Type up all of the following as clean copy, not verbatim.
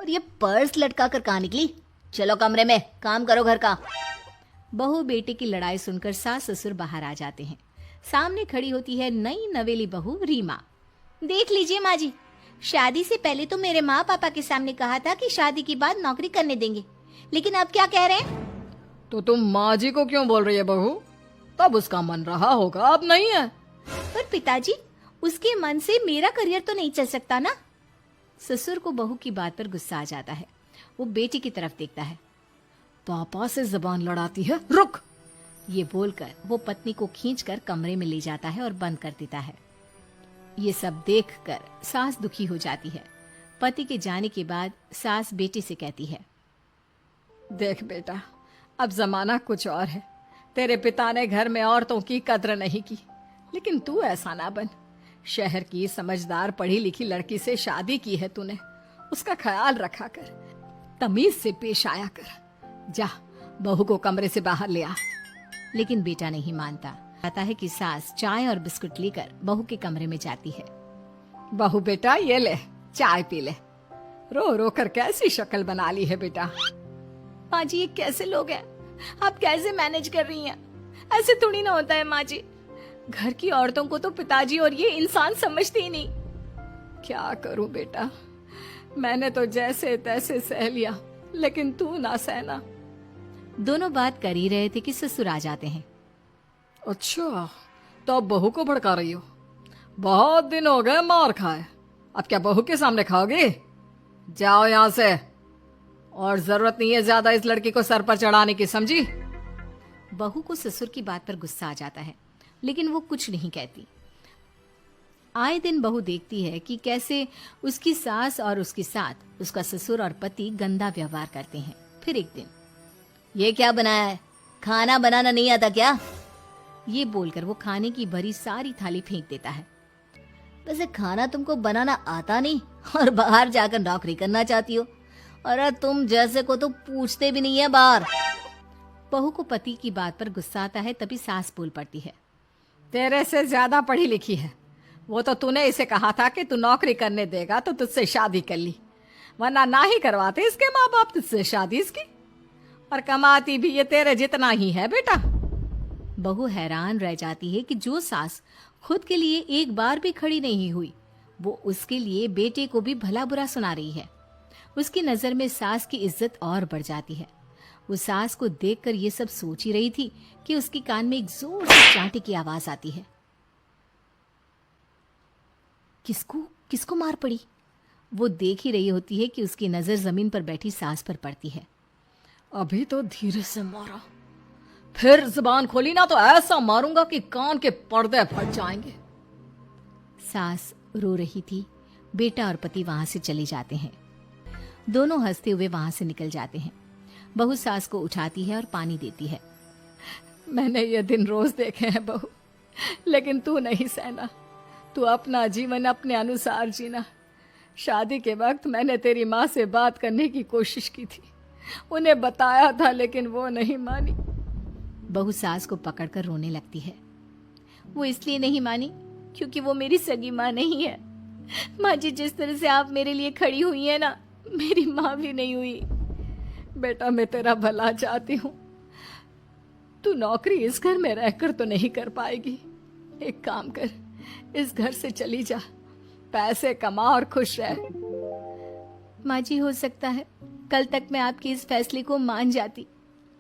और ये पर्स लटका कर कहाँ निकली? चलो कमरे में, काम करो घर का। बहू बेटे की लड़ाई सुनकर सास ससुर बाहर आ जाते हैं। सामने खड़ी होती है नई नवेली बहू रीमा। देख लीजिए माँ जी, शादी से पहले तो मेरे माँ पापा के सामने कहा था कि शादी के बाद नौकरी करने देंगे, लेकिन अब क्या कह रहे हैं? तो तुम माँ जी को क्यों बोल रही है बहू? तब उसका मन रहा होगा, अब नहीं है। पर पिताजी, उसके मन से मेरा करियर तो नहीं चल सकता ना। ससुर को बहू की बात पर गुस्सा आ जाता है। वो बेटी की तरफ देखता है। पापा से जबान लड़ाती है, रुक। ये बोलकर वो पत्नी को खींचकर कमरे में ले जाता है और बंद कर देता है। ये सब देखकर सास दुखी हो जाती है। पति के जाने के बाद सास बेटे से कहती है, देख बेटा, अब जमाना कुछ और है। तेरे पिता ने घर में औरतों की कद्र नहीं की, लेकिन तू ऐसा ना बन। शहर की समझदार पढ़ी लिखी लड़की से शादी की है तूने, उसका ख्याल रखा कर, तमीज से पेश आया कर। जा, बहू को कमरे से बाहर ले आ। लेकिन बेटा नहीं मानता। आता है कि सास चाय और बिस्कुट लेकर बहू के कमरे में जाती है। बहू बेटा, ये ले, चाय पी ले। रो रो कर कैसी शक्ल बना ली है बेटा। माँ जी, ये कैसे लोग हैं? आप कैसे मैनेज कर रही हैं? ऐसे थोड़ी ना होता है माँ जी। घर की औरतों को तो पिताजी और ये इंसान समझते ही नहीं। क्या करूं बेटा, मैंने तो जैसे तैसे सह लिया, लेकिन तू ना सहना। दोनों बात कर ही रहे थे कि ससुर आ जाते हैं। अच्छा, तो अब बहू को भड़का रही हो? बहुत दिन हो गए मार खाए, अब क्या बहू के सामने खाओगे? जाओ यहाँ से, और जरूरत नहीं है ज्यादा इस लड़की को सर पर चढ़ाने की, समझी? बहू को ससुर की बात पर गुस्सा आ जाता है, लेकिन वो कुछ नहीं कहती। आए दिन बहू देखती है कि कैसे उसकी सास और उसके साथ उसका ससुर और पति गंदा व्यवहार करते हैं। फिर एक दिन, ये क्या बनाया है? खाना बनाना नहीं आता क्या? ये बोलकर वो खाने की भरी सारी थाली फेंक देता है। वैसे खाना तुमको बनाना आता नहीं और बाहर जाकर नौकरी करना चाहती हो? अरे तुम जैसे को तो पूछते भी नहीं है बाहर। बहू को पति की बात पर गुस्सा आता है, तभी सास बोल पड़ती है, तेरे से ज्यादा पढ़ी लिखी है वो, तो तूने इसे कहा था कि तू नौकरी करने देगा तो तुझसे शादी कर ली, वरना ना ही करवाते इसके माँ बाप तुझसे शादी इसकी। और कमाती भी ये तेरे जितना ही है बेटा। बहू हैरान रह जाती है कि जो सास खुद के लिए एक बार भी खड़ी नहीं हुई, वो उसके लिए बेटे को भी भला बुरा सुना रही है। उसकी नजर में सास की इज्जत और बढ़ जाती है। वो सास को देखकर ये सब सोच ही रही थी कि उसके कान में एक जोर से चांटे की आवाज आती है। किसको मार पड़ी? वो देख ही रही होती है कि उसकी नजर जमीन पर बैठी सास पर पड़ती है। अभी तो धीरे से मारा, फिर जुबान खोली ना तो ऐसा मारूंगा कि कान के पर्दे फट जाएंगे। सास रो रही थी। बेटा और पति वहां से चले जाते हैं। दोनों हंसते हुए वहां से निकल जाते हैं। बहू सास को उठाती है और पानी देती है। मैंने ये दिन रोज देखे हैं बहू, लेकिन तू नहीं सहना। तू अपना जीवन अपने अनुसार जीना। शादी के वक्त मैंने तेरी माँ से बात करने की कोशिश की थी, उन्हें बताया था, लेकिन वो नहीं मानी। बहू सास को पकड़कर रोने लगती है। वो इसलिए नहीं मानी क्योंकि वो मेरी सगी माँ नहीं है। माँ जी, जिस तरह से आप मेरे लिए खड़ी हुई है ना, मेरी माँ भी नहीं हुई। बेटा, मैं तेरा भला चाहती हूँ। तू नौकरी इस घर में रहकर तो नहीं कर पाएगी। एक काम कर, इस घर से चली जा, पैसे कमा और खुश रह। माँ जी, हो सकता है कल तक मैं आपके इस फैसले को मान जाती,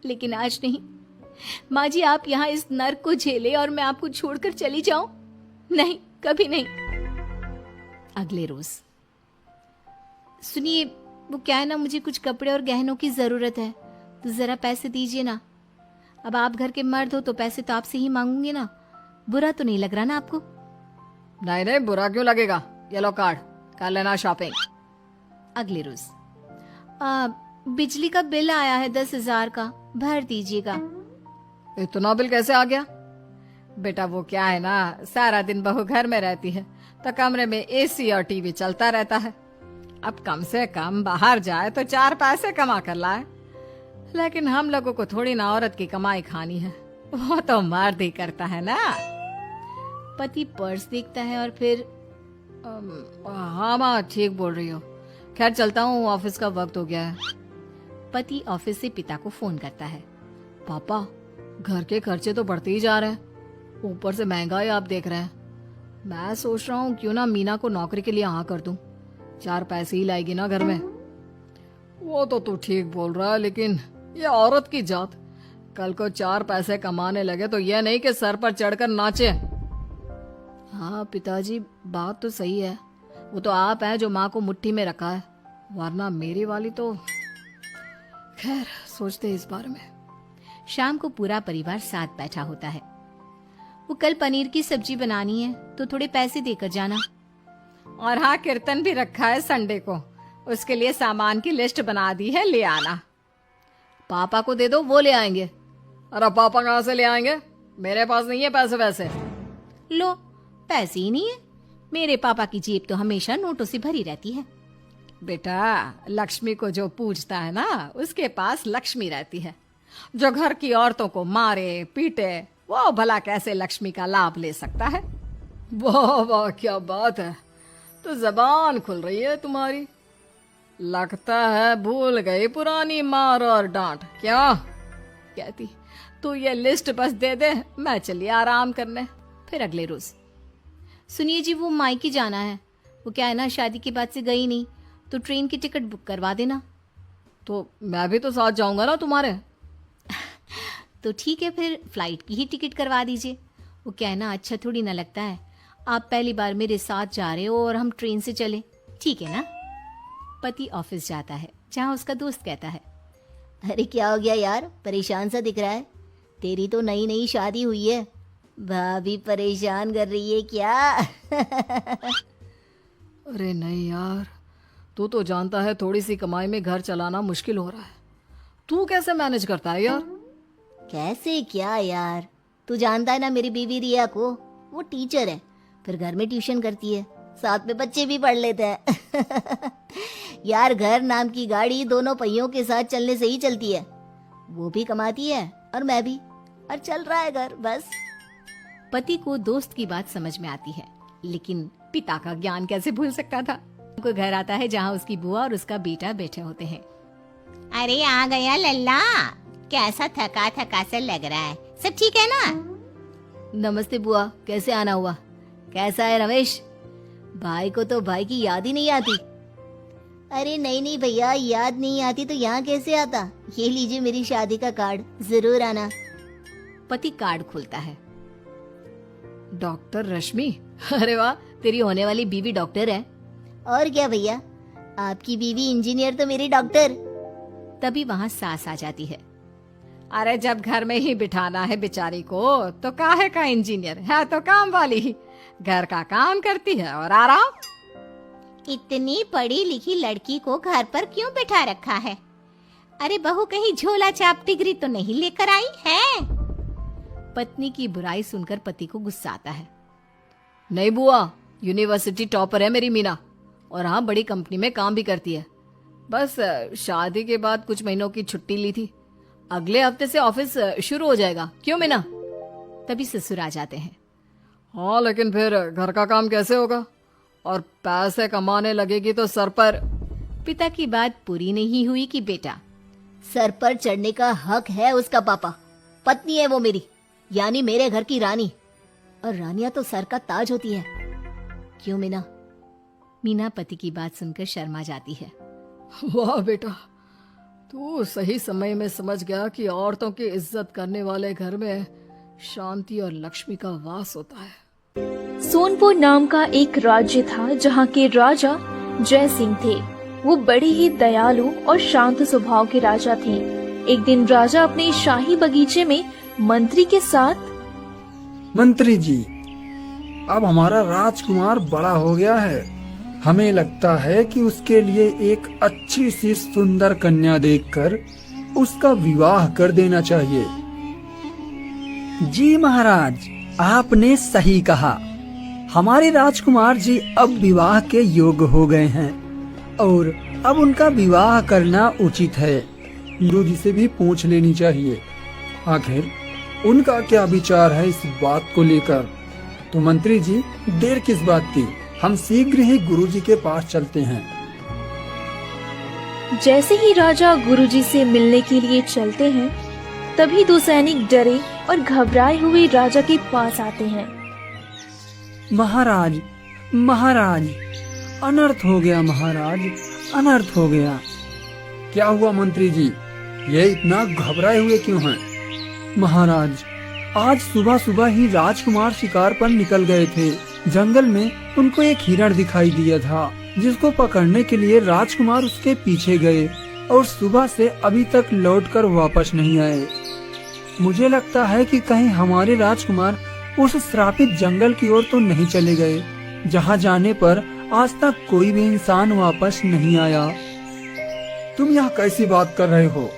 लेकिन आज नहीं। माँ जी, आप यहाँ इस नर्क को झेले और मैं आपको छोड़कर चली जाऊं? नहीं, कभी नहीं। अगले रोज, सुनिए, वो क्या है ना, मुझे कुछ कपड़े और गहनों की जरूरत है, तो जरा पैसे दीजिए ना। अब आप घर के मर्द हो तो पैसे तो आपसे ही मांगूंगे ना। बुरा तो नहीं लग रहा ना आपको? नहीं नहीं, बुरा क्यों लगेगा। ये लो कार्ड, कर लेना शॉपिंग। अगले रोज, बिजली का बिल आया है 10,000 का, भर दीजिएगा। इतना बिल कैसे आ गया? बेटा, वो क्या है ना, सारा दिन बहू घर में रहती है तो कमरे में एसी और टीवी चलता रहता है। अब कम से कम बाहर जाए तो 4 पैसे कमा कर लाए, लेकिन हम लोगों को थोड़ी ना औरत की कमाई खानी है, वो तो मर्द ही करता है ना। पति पर्स देखता है और फिर हाँ माँ, ठीक बोल रही हो। खैर चलता हूँ, ऑफिस का वक्त हो गया है। पति ऑफिस से पिता को फोन करता है। पापा, घर के खर्चे तो बढ़ते ही जा रहे हैं, ऊपर से महंगाई आप देख रहे हैं। मैं सोच रहा हूँ क्यों ना मीना को नौकरी के लिए हाँ कर दूं, 4 पैसे ही लाएगी ना घर में। वो तो तू ठीक बोल रहा है, लेकिन ये औरत की जात, कल को 4 पैसे कमाने लगे तो यह नहीं कि सर पर चढ़कर नाचे। हाँ पिताजी, बात तो सही है। वो तो आप हैं जो माँ को मुट्ठी में रखा है, वरना मेरी वाली तो। खैर, सोचते इस बारे में। शाम को पूरा परिवार साथ बैठा होता है। वो कल पनीर की सब्जी बनानी है तो थोड़े पैसे देकर जाना। और हाँ, कीर्तन भी रखा है संडे को, उसके लिए सामान की लिस्ट बना दी है, ले आना। पापा को दे दो, वो ले आएंगे। अरे पापा कहाँ से ले आएंगे, मेरे पास नहीं है पैसे वैसे। लो, पैसे ही नहीं है? मेरे पापा की जेब तो हमेशा नोटों से भरी रहती है। बेटा, लक्ष्मी को जो पूजता है ना, उसके पास लक्ष्मी रहती है। जो घर की औरतों को मारे पीटे, वो भला कैसे लक्ष्मी का लाभ ले सकता है? वाह वाह, क्या बात है, तो जबान खुल रही है तुम्हारी। लगता है भूल गई पुरानी मार और डांट। क्या कहती? तू ये लिस्ट बस दे दे, मैं चली आराम करने। फिर अगले रोज, सुनिए जी, वो मायके जाना है। वो क्या है ना, शादी के बाद से गई नहीं, तो ट्रेन की टिकट बुक करवा देना। तो मैं भी तो साथ जाऊंगा ना तुम्हारे। तो ठीक है, फिर फ्लाइट की ही टिकट करवा दीजिए। वो क्या है ना, अच्छा थोड़ी ना लगता है, आप पहली बार मेरे साथ जा रहे हो और हम ट्रेन से चले, ठीक है ना? पति ऑफिस जाता है, जहाँ उसका दोस्त कहता है, अरे क्या हो गया यार, परेशान सा दिख रहा है। तेरी तो नई नई शादी हुई है, भाभी परेशान कर रही है क्या? अरे नहीं यार, तू तो जानता है थोड़ी सी कमाई में घर चलाना मुश्किल हो रहा है। तू कैसे मैनेज करता है यार? कैसे क्या यार, तू जानता है ना मेरी बीवी रिया को, वो टीचर है, फिर घर में ट्यूशन करती है, साथ में बच्चे भी पढ़ लेते हैं। यार, घर नाम की गाड़ी दोनों पहियों के साथ चलने से ही चलती है। वो भी कमाती है और मैं भी, और चल रहा है घर बस। पति को दोस्त की बात समझ में आती है, लेकिन पिता का ज्ञान कैसे भूल सकता था। उनको घर आता है जहाँ उसकी बुआ और उसका बेटा बैठे होते हैं। अरे आ गया लल्ला, कैसा थका थका सा लग रहा है, सब ठीक है ना? नमस्ते बुआ, कैसे आना हुआ? कैसा है रमेश? भाई को तो भाई की याद ही नहीं आती। अरे नहीं नहीं भैया, याद नहीं आती तो यहाँ कैसे आता? ये लीजिए मेरी शादी का कार्ड, जरूर आना। पति कार्ड खोलता है। डॉक्टर रश्मि, अरे वाह, तेरी होने वाली बीवी डॉक्टर है। और क्या भैया, आपकी बीवी इंजीनियर तो मेरी डॉक्टर। तभी वहाँ सास आ जाती है। अरे जब घर में ही बिठाना है बेचारी को, तो काहे का इंजीनियर है, तो काम वाली ही, घर का काम करती है और आराम। इतनी पढ़ी लिखी लड़की को घर पर क्यों बिठा रखा है? अरे बहू कहीं झोला छाप डिग्री तो नहीं लेकर आई है? पत्नी की बुराई सुनकर पति को गुस्सा आता है। नहीं बुआ, यूनिवर्सिटी टॉपर है मेरी मीना, और हाँ, बड़ी कंपनी में काम भी करती है। बस शादी के बाद कुछ महीनों की छुट्टी ली थी, अगले हफ्ते से ऑफिस शुरू हो जाएगा। क्यों मीना? तभी ससुर आ जाते हैं। हाँ, लेकिन फिर घर का काम कैसे होगा? और पैसे कमाने लगेगी तो सर पर। पिता की बात पूरी नहीं हुई कि बेटा, सर पर चढ़ने का हक है उसका पापा, पत्नी है वो मेरी, यानी मेरे घर की रानी, और रानियां तो सर का ताज होती है। क्यों मीना? मीना पति की बात सुनकर शर्मा जाती है। वाह बेटा, तू सही समय में समझ गया कि औरतों की इज्जत करने वाले घर में शांति और लक्ष्मी का वास होता है। सोनपुर नाम का एक राज्य था जहाँ के राजा जय सिंह थे। वो बड़े ही दयालु और शांत स्वभाव के राजा थे। एक दिन राजा अपने शाही बगीचे में मंत्री के साथ। मंत्री जी, अब हमारा राजकुमार बड़ा हो गया है, हमें लगता है कि उसके लिए एक अच्छी सी सुंदर कन्या देखकर उसका विवाह कर देना चाहिए। जी महाराज, आपने सही कहा। हमारे राजकुमार जी अब विवाह के योग्य हो गए हैं और अब उनका विवाह करना उचित है। गुरु जी से भी पूछ लेनी चाहिए, आखिर उनका क्या विचार है इस बात को लेकर। तो मंत्री जी, देर किस बात की, हम शीघ्र ही गुरु जी के पास चलते हैं। जैसे ही राजा गुरुजी से मिलने के लिए चलते हैं, तभी दो सैनिक डरे और घबराए हुए राजा के पास आते हैं। महाराज, महाराज, अनर्थ हो गया महाराज, अनर्थ हो गया। क्या हुआ मंत्री जी, ये इतना घबराए हुए क्यों हैं? महाराज, आज सुबह सुबह ही राजकुमार शिकार पर निकल गए थे। जंगल में उनको एक हिरण दिखाई दिया था, जिसको पकड़ने के लिए राजकुमार उसके पीछे गए और सुबह से अभी तक लौटकर वापस नहीं आए। मुझे लगता है कि कहीं हमारे राजकुमार उस श्रापित जंगल की ओर तो नहीं चले गए, जहाँ जाने पर आज तक कोई भी इंसान वापस नहीं आया। तुम यहाँ कैसी बात कर रहे हो?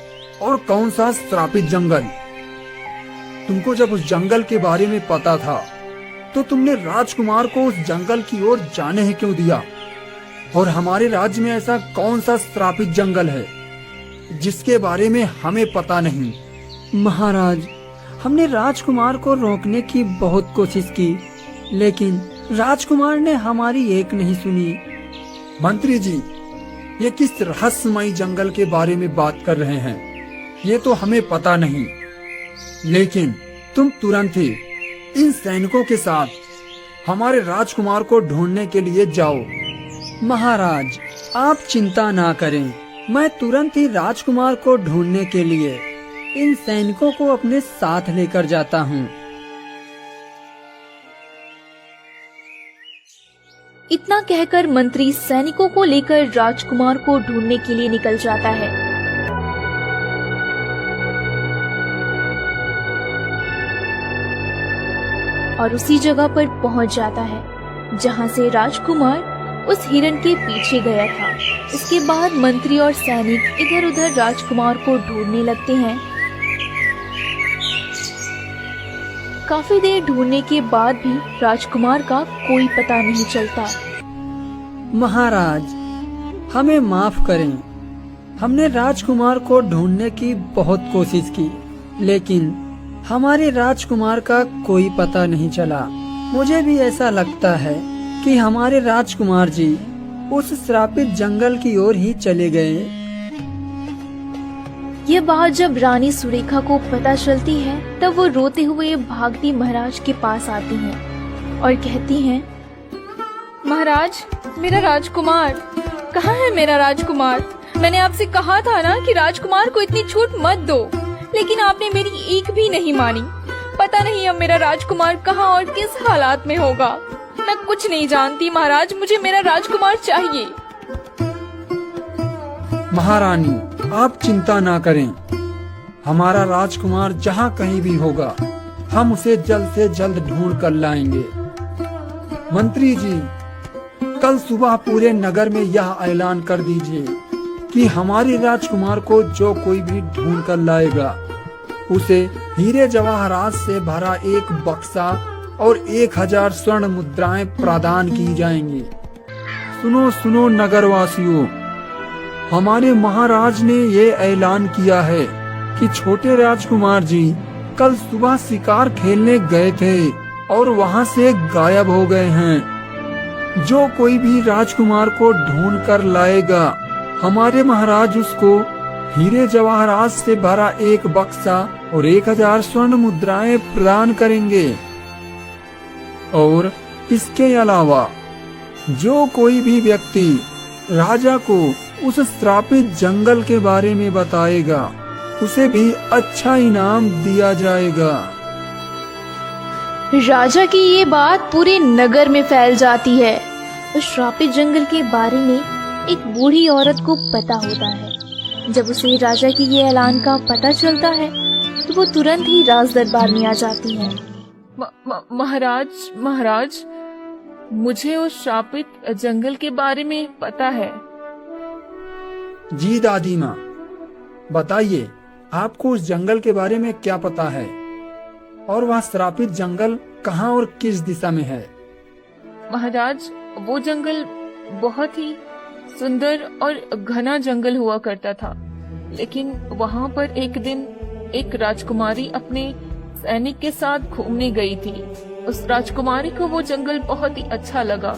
और कौन सा श्रापित जंगल? तुमको जब उस जंगल के बारे में पता था तो तुमने राजकुमार को उस जंगल की ओर जाने ही क्यों दिया? और हमारे राज्य में ऐसा कौन सा श्रापित जंगल है जिसके बारे में हमें पता नहीं? महाराज, हमने राजकुमार को रोकने की बहुत कोशिश की, लेकिन राजकुमार ने हमारी एक नहीं सुनी। मंत्री जी, ये किस रहस्यमयी जंगल के बारे में बात कर रहे हैं, ये तो हमें पता नहीं। लेकिन तुम तुरंत ही इन सैनिकों के साथ हमारे राजकुमार को ढूंढने के लिए जाओ। महाराज, आप चिंता ना करें, मैं तुरंत ही राजकुमार को ढूंढने के लिए इन सैनिकों को अपने साथ लेकर जाता हूँ। इतना कहकर मंत्री सैनिकों को लेकर राजकुमार को ढूंढने के लिए निकल जाता है। और उसी जगह पर पहुंच जाता है जहां से राजकुमार उस हिरण के पीछे गया था। इसके बाद मंत्री और सैनिक इधर उधर राजकुमार को ढूंढने लगते हैं। काफी देर ढूंढने के बाद भी राजकुमार का कोई पता नहीं चलता। महाराज, हमें माफ करें, हमने राजकुमार को ढूंढने की बहुत कोशिश की, लेकिन हमारे राजकुमार का कोई पता नहीं चला। मुझे भी ऐसा लगता है कि हमारे राजकुमार जी उस श्रापित जंगल की ओर ही चले गए। यह बात जब रानी सुरेखा को पता चलती है, तब वो रोते हुए भागती महाराज के पास आती हैं और कहती हैं, महाराज, मेरा राजकुमार कहाँ है? मेरा राजकुमार, मैंने आपसे कहा था ना कि राजकुमार को इतनी छूट मत दो, लेकिन आपने मेरी एक भी नहीं मानी। पता नहीं अब मेरा राजकुमार कहाँ और किस हालात में होगा। मैं कुछ नहीं जानती महाराज, मुझे मेरा राजकुमार चाहिए। महारानी, आप चिंता ना करें, हमारा राजकुमार जहाँ कहीं भी होगा हम उसे जल्द से जल्द ढूंढ कर लाएंगे। मंत्री जी, कल सुबह पूरे नगर में यह ऐलान कर दीजिए कि हमारे राजकुमार को जो कोई भी ढूंढ कर लाएगा उसे हीरे जवाहरात से भरा एक बक्सा और 1000 स्वर्ण मुद्राएं प्रदान की जाएंगी। सुनो सुनो नगरवासियों, हमारे महाराज ने ये ऐलान किया है कि छोटे राजकुमार जी कल सुबह शिकार खेलने गए थे और वहाँ से गायब हो गए हैं। जो कोई भी राजकुमार को ढूंढ कर लाएगा, हमारे महाराज उसको हीरे जवाहरात से भरा एक बक्सा और 1000 स्वर्ण मुद्राएं प्रदान करेंगे। और इसके अलावा जो कोई भी व्यक्ति राजा को उस श्रापित जंगल के बारे में बताएगा, उसे भी अच्छा इनाम दिया जाएगा। राजा की ये बात पूरे नगर में फैल जाती है। उस श्रापित जंगल के बारे में एक बूढ़ी औरत को पता होता है। जब उसे राजा की ये ऐलान का पता चलता है, तो वो तुरंत ही राज दरबार में आ जाती है। महाराज, मुझे उस श्रापित जंगल के बारे में पता है। जी दादी माँ, बताइए आपको उस जंगल के बारे में क्या पता है और वह श्रापित जंगल कहाँ और किस दिशा में है? महाराज, वो जंगल बहुत ही सुंदर और घना जंगल हुआ करता था, लेकिन वहाँ पर एक दिन एक राजकुमारी अपने सैनिक के साथ घूमने गई थी। उस राजकुमारी को वो जंगल बहुत ही अच्छा लगा।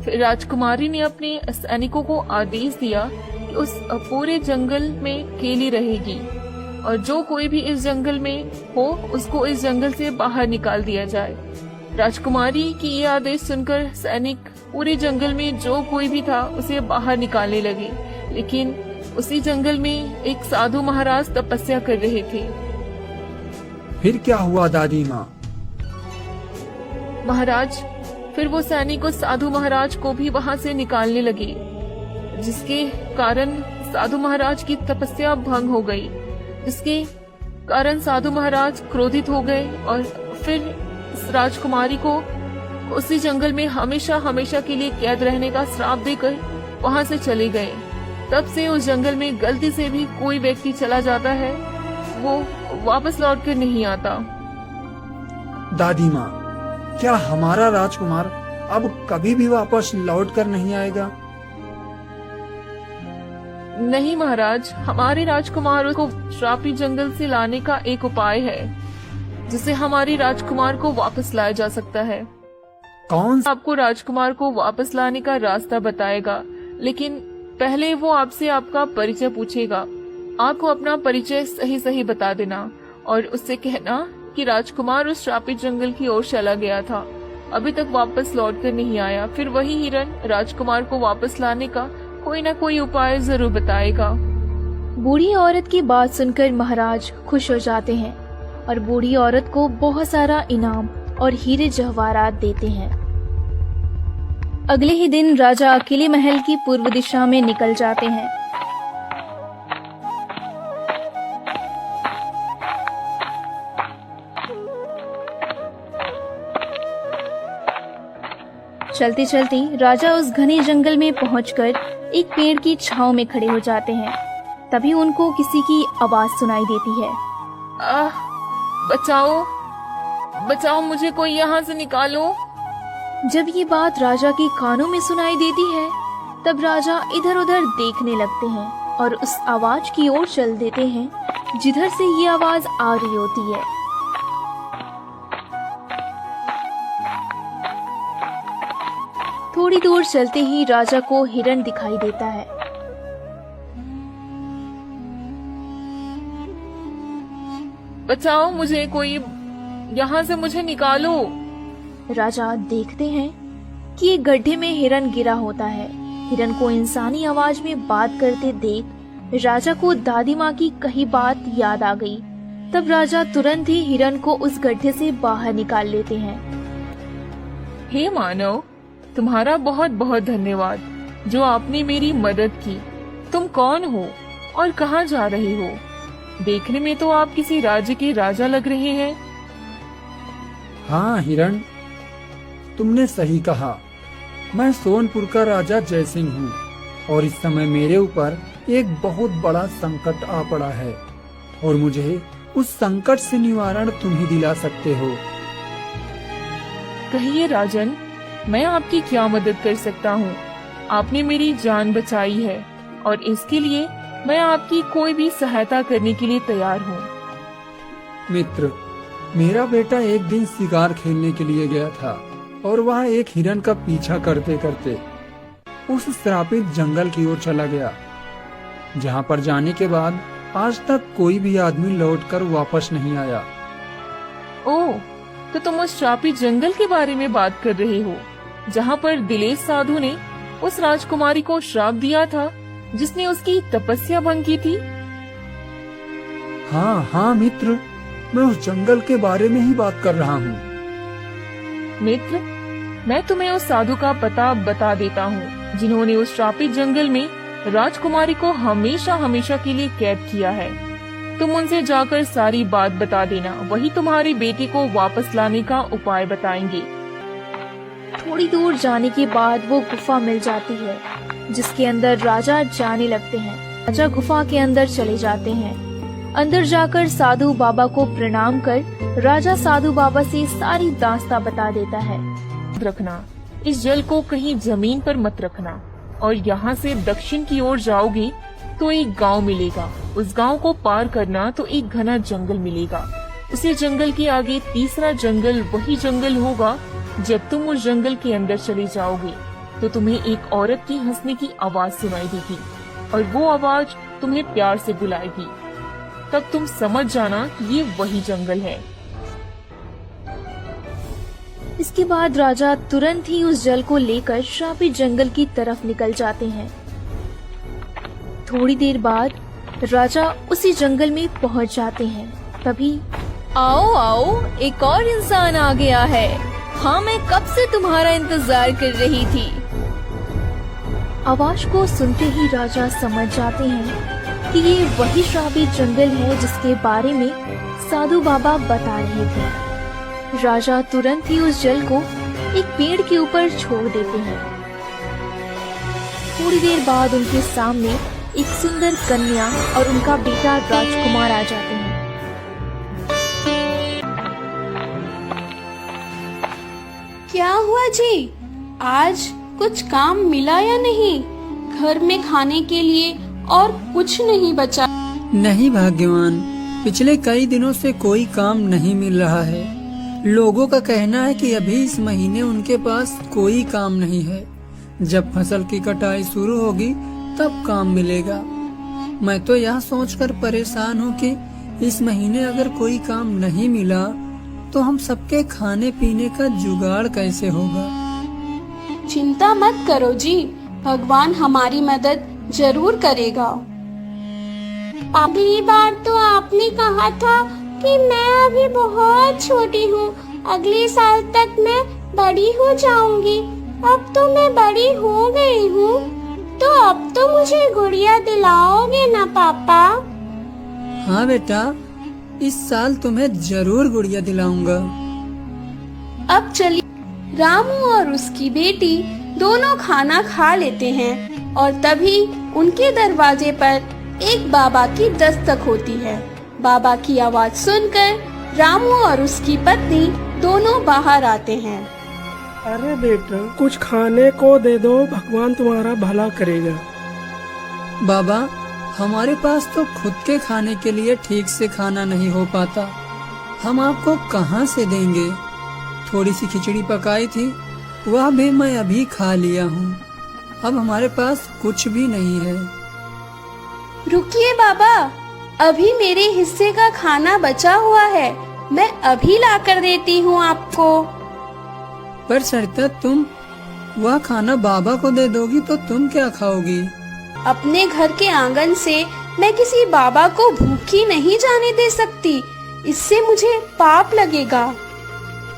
फिर राजकुमारी ने अपने सैनिकों को आदेश दिया कि उस पूरे जंगल में अकेली रहेगी और जो कोई भी इस जंगल में हो उसको इस जंगल से बाहर निकाल दिया जाए। राजकुमारी की ये आदेश सुनकर सैनिक पूरे जंगल में जो कोई भी था उसे बाहर निकालने लगे, लेकिन उसी जंगल में एक साधु महाराज तपस्या कर रहे थे। फिर क्या हुआ दादी माँ? महाराज, फिर वो सैनिक उस साधु महाराज को भी वहाँ से निकालने लगे, जिसके कारण साधु महाराज की तपस्या भंग हो गई, जिसके कारण साधु महाराज क्रोधित हो गए और फिर इस राजकुमारी को उसी जंगल में हमेशा हमेशा के लिए कैद रहने का श्राप देकर वहाँ से चले गए। तब से उस जंगल में गलती से भी कोई व्यक्ति चला जाता है, वो वापस लौट कर नहीं आता। दादी माँ, क्या हमारा राजकुमार अब कभी भी वापस लौट कर नहीं आएगा? नहीं महाराज, हमारे राजकुमार को श्रापित जंगल से लाने का एक उपाय है जिससे हमारी राजकुमार को वापस लाया जा सकता है। कौन? आपको राजकुमार को वापस लाने का रास्ता बताएगा, लेकिन पहले वो आपसे आपका परिचय पूछेगा। आपको अपना परिचय सही सही बता देना और उससे कहना कि राजकुमार उस श्रापित जंगल की ओर चला गया था, अभी तक वापस लौट कर नहीं आया। फिर वही हिरन राजकुमार को वापस लाने का कोई न कोई उपाय जरूर बताएगा। बूढ़ी औरत की बात सुनकर महाराज खुश हो जाते हैं और बूढ़ी औरत को बहुत सारा इनाम और हीरे जवाहरात देते हैं। अगले ही दिन राजा अकेले महल की पूर्व दिशा में निकल जाते हैं। चलते चलते राजा उस घने जंगल में पहुंचकर एक पेड़ की छांव में खड़े हो जाते हैं। तभी उनको किसी की आवाज सुनाई देती है। बचाओ, बचाओ, मुझे कोई यहाँ से निकालो। जब ये बात राजा के कानों में सुनाई देती है, तब राजा इधर उधर देखने लगते हैं और उस आवाज की ओर चल देते हैं जिधर से ये आवाज आ रही होती है। थोड़ी दूर चलते ही राजा को हिरण दिखाई देता है। बचाओ, मुझे कोई यहाँ से मुझे निकालो। राजा देखते हैं कि एक गड्ढे में हिरन गिरा होता है। हिरन को इंसानी आवाज में बात करते देख राजा को दादी माँ की कही बात याद आ गई। तब राजा तुरंत ही हिरन को उस गड्ढे से बाहर निकाल लेते हैं। हे मानव, तुम्हारा बहुत बहुत धन्यवाद जो आपने मेरी मदद की। तुम कौन हो और कहाँ जा रहे हो? देखने में तो आप किसी राज्य के राजा लग रहे हैं। हाँ हिरण, तुमने सही कहा। मैं सोनपुर का राजा जयसिंह हूँ और इस समय मेरे ऊपर एक बहुत बड़ा संकट आ पड़ा है और मुझे उस संकट से निवारण तुम ही दिला सकते हो। कहिए राजन, मैं आपकी क्या मदद कर सकता हूँ? आपने मेरी जान बचाई है और इसके लिए मैं आपकी कोई भी सहायता करने के लिए तैयार हूँ। मित्र, मेरा बेटा एक दिन शिकार खेलने के लिए गया था और वह एक हिरन का पीछा करते करते उस श्रापित जंगल की ओर चला गया, जहाँ पर जाने के बाद आज तक कोई भी आदमी लौटकर वापस नहीं आया। ओह, तो तुम उस श्रापित जंगल के बारे में बात कर रहे हो, जहाँ पर दिलेश साधु ने उस राजकुमारी को श्राप दिया था जिसने उसकी तपस्या भंग की थी। हाँ हाँ मित्र, मैं उस जंगल के बारे में ही बात कर रहा हूँ। मित्र, मैं तुम्हें उस साधु का पता बता देता हूँ जिन्होंने उस श्रापित जंगल में राजकुमारी को हमेशा हमेशा के लिए कैद किया है। तुम उनसे जाकर सारी बात बता देना, वही तुम्हारी बेटी को वापस लाने का उपाय बताएंगे। थोड़ी दूर जाने के बाद वो गुफा मिल जाती है जिसके अंदर राजा जाने लगते हैं। राजा गुफा के अंदर चले जाते हैं। अंदर जाकर साधु बाबा को प्रणाम कर राजा साधु बाबा से सारी दास्तां बता देता है। रखना, इस जल को कहीं जमीन पर मत रखना और यहाँ से दक्षिण की ओर जाओगे तो एक गांव मिलेगा। उस गांव को पार करना तो एक घना जंगल मिलेगा। उसी जंगल के आगे तीसरा जंगल वही जंगल होगा। जब तुम उस जंगल के अंदर चले जाओगे तो तुम्हें एक औरत की हंसने की आवाज सुनाई देगी। और वो आवाज तुम्हें प्यार से बुलाएगी। तब तुम समझ जाना ये वही जंगल है। इसके बाद राजा तुरंत ही उस जल को लेकर श्रापित जंगल की तरफ निकल जाते हैं। थोड़ी देर बाद राजा उसी जंगल में पहुंच जाते हैं। तभी आओ आओ, एक और इंसान आ गया है। हाँ, मैं कब से तुम्हारा इंतजार कर रही थी। आवाज को सुनते ही राजा समझ जाते हैं कि ये वही श्रापित जंगल है जिसके बारे में साधु बाबा बता रहे थे। राजा तुरंत ही उस जल को एक पेड़ के ऊपर छोड़ देते हैं। थोड़ी देर बाद उनके सामने एक सुंदर कन्या और उनका बेटा राजकुमार आ जाते हैं। क्या हुआ जी? आज कुछ काम मिला या नहीं? घर में खाने के लिए और कुछ नहीं बचा। नहीं भाग्यवान, पिछले कई दिनों से कोई काम नहीं मिल रहा है। लोगों का कहना है कि अभी इस महीने उनके पास कोई काम नहीं है। जब फसल की कटाई शुरू होगी तब काम मिलेगा। मैं तो यह सोचकर परेशान हूँ कि इस महीने अगर कोई काम नहीं मिला तो हम सबके खाने पीने का जुगाड़ कैसे होगा। चिंता मत करो जी, भगवान हमारी मदद जरूर करेगा। अगली बार तो आपने कहा था कि मैं अभी बहुत छोटी हूँ, अगले साल तक मैं बड़ी हो जाऊंगी। अब तो मैं बड़ी हो गई हूँ, तो अब तो मुझे गुड़िया दिलाओगे ना पापा? हाँ बेटा, इस साल तुम्हें जरूर गुड़िया दिलाऊंगा। अब चलिए, रामू और उसकी बेटी दोनों खाना खा लेते हैं और तभी उनके दरवाजे पर एक बाबा की दस्तक होती है। बाबा की आवाज सुनकर रामू और उसकी पत्नी दोनों बाहर आते हैं। अरे बेटा, कुछ खाने को दे दो, भगवान तुम्हारा भला करेगा। बाबा, हमारे पास तो खुद के खाने के लिए ठीक से खाना नहीं हो पाता, हम आपको कहाँ से देंगे। थोड़ी सी खिचड़ी पकाई थी, वह भी मैं अभी खा लिया हूँ। अब हमारे पास कुछ भी नहीं है। रुकिए बाबा, अभी मेरे हिस्से का खाना बचा हुआ है, मैं अभी ला कर देती हूँ आपको। पर सरिता, तुम वह खाना बाबा को दे दोगी तो तुम क्या खाओगी? अपने घर के आंगन से मैं किसी बाबा को भूखी नहीं जाने दे सकती, इससे मुझे पाप लगेगा।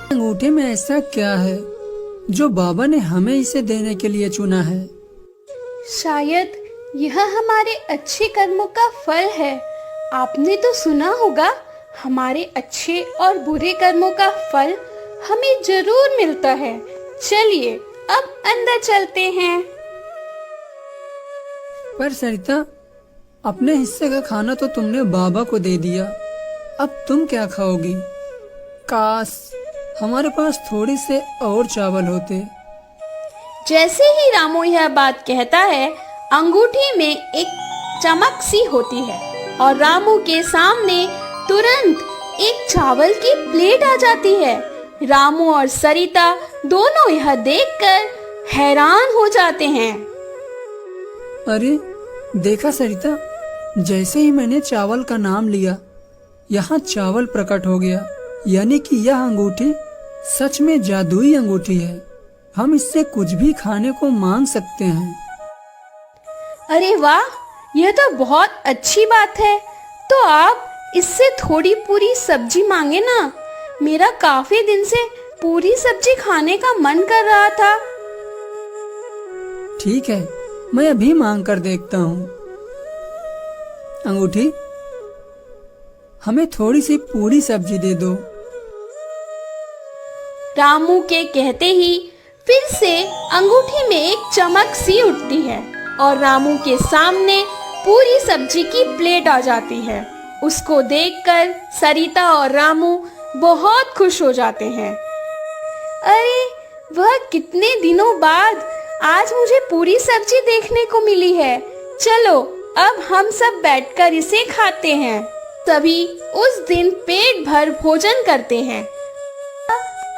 अंगूठे में ऐसा क्या है जो बाबा ने हमें इसे देने के लिए चुना है? शायद यह हमारे अच्छे कर्मों का फल है। आपने तो सुना होगा, हमारे अच्छे और बुरे कर्मों का फल हमें जरूर मिलता है। चलिए अब अंदर चलते हैं। पर सरिता, अपने हिस्से का खाना तो तुमने बाबा को दे दिया, अब तुम क्या खाओगी? काश हमारे पास थोड़ी से और चावल होते। जैसे ही रामू यह बात कहता है, अंगूठी में एक चमक सी होती है और रामू के सामने तुरंत एक चावल की प्लेट आ जाती है। रामू और सरिता दोनों यह देखकर हैरान हो जाते हैं। अरे देखा सरिता, जैसे ही मैंने चावल का नाम लिया, यहाँ चावल प्रकट हो गया। यानी कि यह अंगूठी सच में जादुई अंगूठी है। हम इससे कुछ भी खाने को मांग सकते हैं। अरे वाह, यह तो बहुत अच्छी बात है। तो आप इससे थोड़ी पूरी सब्जी मांगे ना, मेरा काफी दिन से पूरी सब्जी खाने का मन कर रहा था। ठीक है, मैं अभी मांग कर देखता हूँ। अंगूठी, हमें थोड़ी सी पूरी सब्जी दे दो। रामू के कहते ही फिर से अंगूठी में एक चमक सी उठती है और रामू के सामने पूरी सब्जी की प्लेट आ जाती है। उसको देखकर सरिता और रामू बहुत खुश हो जाते हैं। अरे वह कितने दिनों बाद आज मुझे पूरी सब्जी देखने को मिली है। चलो अब हम सब बैठकर इसे खाते हैं। सभी उस दिन पेट भर भोजन करते हैं।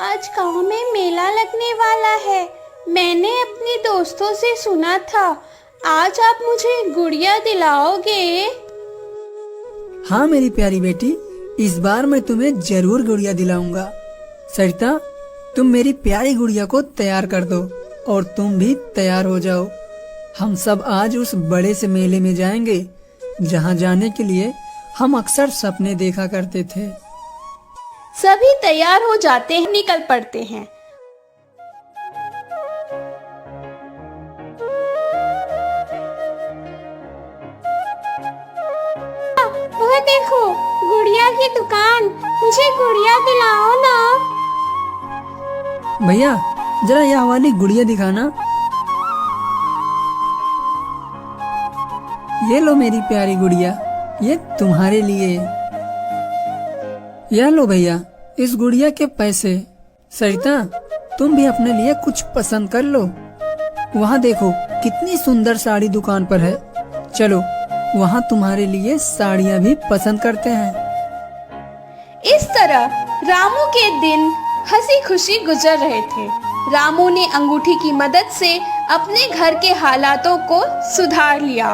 आज गांव में मेला लगने वाला है। मैंने अपने दोस्तों से सुना था आज आप मुझे गुड़िया दिलाओगे? हाँ मेरी प्यारी बेटी, इस बार मैं तुम्हें जरूर गुड़िया दिलाऊंगा। सरिता, तुम मेरी प्यारी गुड़िया को तैयार कर दो और तुम भी तैयार हो जाओ। हम सब आज उस बड़े से मेले में जाएंगे जहाँ जाने के लिए हम अक्सर सपने देखा करते थे। सभी तैयार हो जाते हैं, निकल पड़ते हैं। वह देखो, गुड़िया की दुकान, मुझे गुड़िया दिलाओ ना। भैया, जरा यह वाली गुड़िया दिखाना। ये लो मेरी प्यारी गुड़िया, ये तुम्हारे लिए। यह लो भैया, इस गुड़िया के पैसे। सरिता, तुम भी अपने लिए कुछ पसंद कर लो। वहाँ देखो कितनी सुंदर साड़ी दुकान पर है। चलो वहाँ तुम्हारे लिए साड़ियाँ भी पसंद करते हैं। इस तरह रामू के दिन हंसी खुशी गुजर रहे थे। रामू ने अंगूठी की मदद से अपने घर के हालातों को सुधार लिया